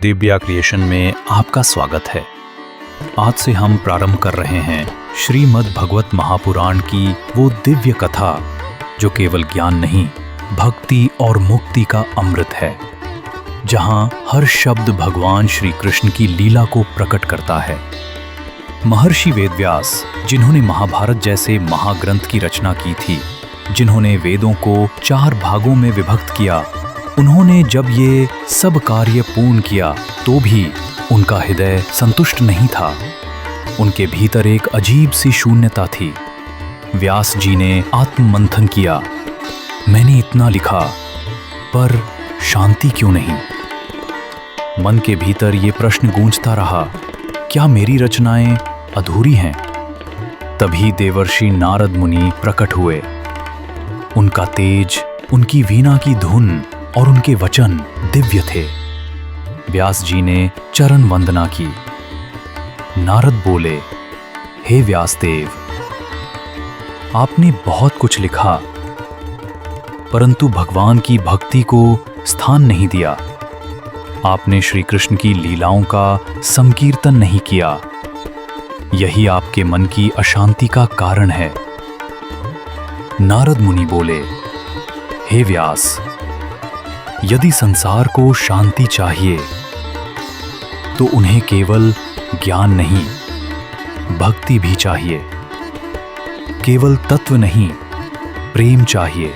Divya creation में आपका स्वागत है। आज से हम प्रारंभ कर रहे हैं श्रीमद् भगवत महापुराण की वो दिव्य कथा जो केवल ज्ञान नहीं, भक्ति और मुक्ति का अमृत है, जहां हर शब्द भगवान श्री कृष्ण की लीला को प्रकट करता है। महर्षि वेदव्यास, जिन्होंने महाभारत जैसे महाग्रंथ की रचना की थी, जिन्होंने वेदों को 4 भागों में विभक्त किया, उन्होंने जब ये सब कार्य पूर्ण किया तो भी उनका हृदय संतुष्ट नहीं था। उनके भीतर एक अजीब सी शून्यता थी। व्यास जी ने आत्ममंथन किया, मैंने इतना लिखा पर शांति क्यों नहीं? मन के भीतर ये प्रश्न गूंजता रहा, क्या मेरी रचनाएं अधूरी हैं? तभी देवर्षि नारद मुनि प्रकट हुए। उनका तेज, उनकी वीणा की धुन और उनके वचन दिव्य थे। व्यास जी ने चरण वंदना की। नारद बोले, हे व्यासदेव, आपने बहुत कुछ लिखा, परंतु भगवान की भक्ति को स्थान नहीं दिया। आपने श्री कृष्ण की लीलाओं का संकीर्तन नहीं किया। यही आपके मन की अशांति का कारण है। नारद मुनि बोले, हे व्यास, यदि संसार को शांति चाहिए तो उन्हें केवल ज्ञान नहीं, भक्ति भी चाहिए। केवल तत्व नहीं, प्रेम चाहिए,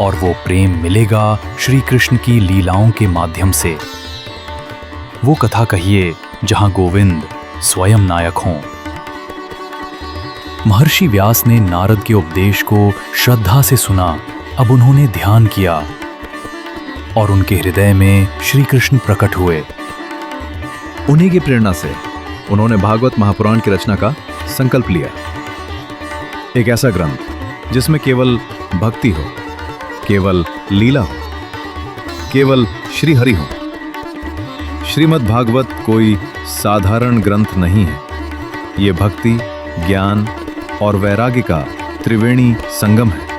और वो प्रेम मिलेगा श्री कृष्ण की लीलाओं के माध्यम से। वो कथा कहिए जहां गोविंद स्वयं नायक हों। महर्षि व्यास ने नारद के उपदेश को श्रद्धा से सुना। अब उन्होंने ध्यान किया और उनके हृदय में श्री कृष्ण प्रकट हुए। उन्हीं की प्रेरणा से उन्होंने भागवत महापुराण की रचना का संकल्प लिया। एक ऐसा ग्रंथ जिसमें केवल भक्ति हो, केवल लीला हो, केवल श्री हरि हो। श्रीमद् भागवत कोई साधारण ग्रंथ नहीं है। ये भक्ति, ज्ञान और वैराग्य का त्रिवेणी संगम है।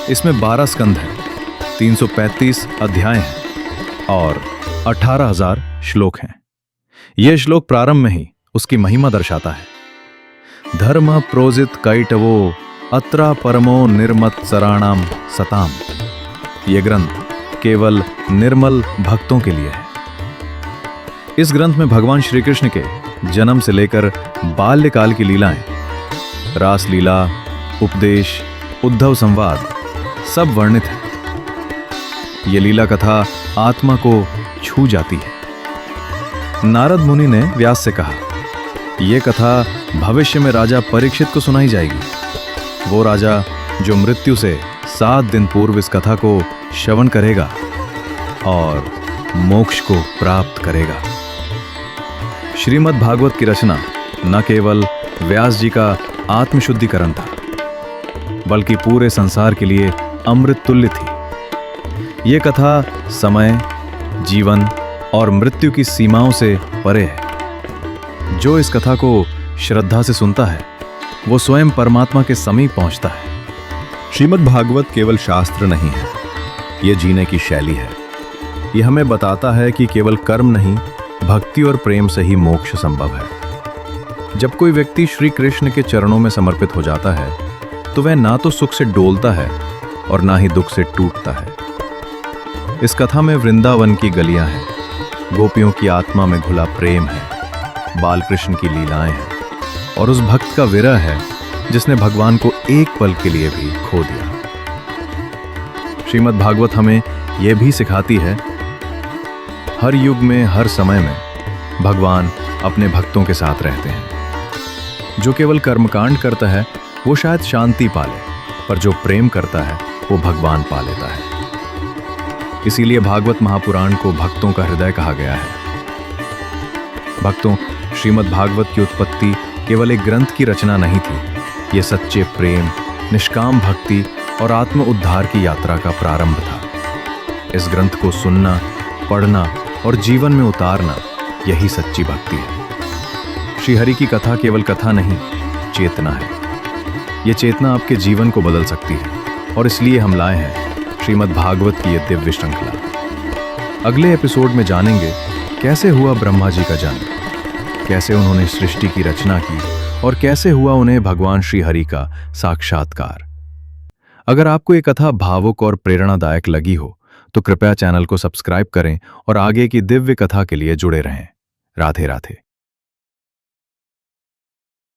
इसमें 12 स्कंध हैं, 335 अध्याय हैं और 18,000 श्लोक हैं। यह श्लोक प्रारंभ में ही उसकी महिमा दर्शाता है। धर्म प्रोजित कैटवो अत्रा परमो निर्मत्सराणाम सताम। यह ग्रंथ केवल निर्मल भक्तों के लिए है। इस ग्रंथ में भगवान श्री कृष्ण के जन्म से लेकर बाल्यकाल की लीलाएं, रास लीला, उपदेश, उद्धव संवाद सब वर्णित है। ये लीला कथा आत्मा को छू जाती है। नारद मुनि ने व्यास से कहा, यह कथा भविष्य में राजा परीक्षित को सुनाई जाएगी। वो राजा जो मृत्यु से 7 दिन पूर्व इस कथा को श्रवण करेगा और मोक्ष को प्राप्त करेगा। श्रीमद् भागवत की रचना न केवल व्यास जी का आत्मशुद्धिकरण था, बल्कि पूरे संसार के लिए अमृत तुल्य थी। ये कथा समय, जीवन और मृत्यु की सीमाओं से परे है। जो इस कथा को श्रद्धा से सुनता है, वो स्वयं परमात्मा के समीप पहुंचता है। श्रीमद् भागवत केवल शास्त्र नहीं है, ये जीने की शैली है। ये हमें बताता है कि केवल कर्म नहीं, भक्ति और प्रेम से ही मोक्ष संभव है। जब कोई व्यक्ति श्री कृष्ण के चरणों में समर्पित हो जाता है, तो वह ना तो सुख से डोलता है और ना ही दुख से टूटता है। इस कथा में वृंदावन की गलियां हैं, गोपियों की आत्मा में घुला प्रेम है, बाल कृष्ण की लीलाएं हैं और उस भक्त का विरह है जिसने भगवान को एक पल के लिए भी खो दिया। श्रीमद् भागवत हमें यह भी सिखाती है, हर युग में, हर समय में भगवान अपने भक्तों के साथ रहते हैं। जो केवल कर्मकांड करता है वो शायद शांति पाले, पर जो प्रेम करता है वो भगवान पा लेता है। इसीलिए भागवत महापुराण को भक्तों का हृदय कहा गया है। भक्तों, श्रीमद् भागवत की उत्पत्ति केवल एक ग्रंथ की रचना नहीं थी। ये सच्चे प्रेम, निष्काम भक्ति और आत्म उद्धार की यात्रा का प्रारंभ था। इस ग्रंथ को सुनना, पढ़ना और जीवन में उतारना, यही सच्ची भक्ति है। श्रीहरि की कथा केवल कथा नहीं, चेतना है। ये चेतना आपके जीवन को बदल सकती है और इसलिए हम लाए हैं श्रीमद् भागवत की ये दिव्य श्रृंखला। अगले एपिसोड में जानेंगे कैसे हुआ ब्रह्मा जी का जन्म, कैसे उन्होंने सृष्टि की रचना की और कैसे हुआ उन्हें भगवान श्री हरि का साक्षात्कार। अगर आपको ये कथा भावुक और प्रेरणादायक लगी हो तो कृपया चैनल को सब्सक्राइब करें और आगे की दिव्य कथा के लिए जुड़े रहें। राधे राधे।